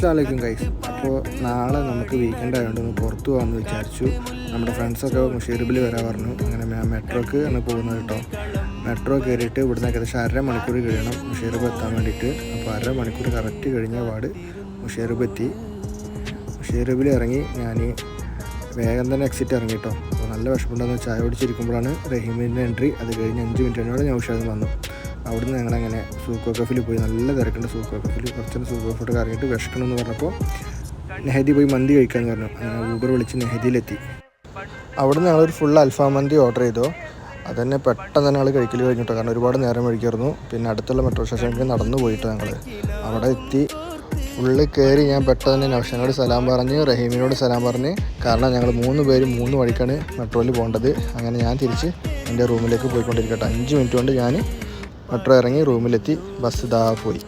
അസ്സലാമു അലൈക്കും ഗൈസ്. അപ്പോൾ നാളെ നമുക്ക് വീക്കെൻഡ് ആയതുകൊണ്ട് ഒന്ന് പുറത്ത് പോകാമെന്ന് വിചാരിച്ചു. നമ്മുടെ ഫ്രണ്ട്സൊക്കെ മുഷീറബിൽ വരാൻ പറഞ്ഞു. അങ്ങനെ ഞാൻ മെട്രോക്ക് ആണ് പോകുന്നത് കേട്ടോ. മെട്രോ കയറിയിട്ട് ഇവിടുന്ന് ഏകദേശം 1.5 മണിക്കൂർ കഴിയണം മുഷീറബ് എത്താൻ വേണ്ടിയിട്ട്. അപ്പോൾ 1.5 മണിക്കൂർ കറക്റ്റ് കഴിഞ്ഞ പാട് മുഷീറബ് എത്തി. മുഷീറബിൽ ഇറങ്ങി ഞാൻ വേഗം തന്നെ എക്സിറ്റ് ഇറങ്ങി കേട്ടോ. അപ്പോൾ നല്ല വിഷമമുണ്ടെന്ന് ചായ കുടിച്ചിരിക്കുമ്പോഴാണ് റഹീമിൻ്റെ എൻട്രി. അത് കഴിഞ്ഞ് 5 മിനിറ്റിനോട് ഞാൻ ഉഷാദ് വന്നു. അവിടുന്ന് ഞങ്ങളങ്ങനെ സൂക്കോ കഫിൽ പോയി. നല്ല തിരക്കുണ്ട് സൂക്കോ കഫിൽ. കുറച്ചൊന്ന് സൂക്കോ ഫുഡ് കറങ്ങിയിട്ട് വിഷക്കണമെന്ന് പറഞ്ഞപ്പോൾ നെഹദി പോയി മന്തി കഴിക്കാമെന്ന് പറഞ്ഞു. അങ്ങനെ ഊബർ വിളിച്ച് നെഹദിയിലെത്തി. അവിടുന്ന് ഞങ്ങളൊരു ഫുൾ അൽഫാം മന്തി ഓർഡർ ചെയ്തു. അതുതന്നെ പെട്ടെന്ന് തന്നെ ഞങ്ങൾ കഴിക്കൽ കഴിഞ്ഞിട്ടോ, കാരണം ഒരുപാട് നേരം വഴിക്കായിരുന്നു. പിന്നെ അടുത്തുള്ള മെട്രോ സ്റ്റേഷനിലേക്ക് നടന്നു പോയിട്ടോ ഞങ്ങൾ. അവിടെ എത്തി ഉള്ളിൽ കയറി ഞാൻ പെട്ടെന്ന് തന്നെ നൗഷനോട് സലാം പറഞ്ഞ് റഹീമിനോട് സലാം പറഞ്ഞ്. കാരണം ഞങ്ങൾ 3 പേരും 3 വഴിക്കാണ് മെട്രോയിൽ പോകേണ്ടത്. അങ്ങനെ ഞാൻ തിരിച്ച് എൻ്റെ റൂമിലേക്ക് പോയിക്കൊണ്ടിരിക്കട്ടെ. 5 മിനിറ്റ് കൊണ്ട് ഞാൻ മെട്രോ ഇറങ്ങി റൂമിലെത്തി. ബസ് ഇതാ പോയി.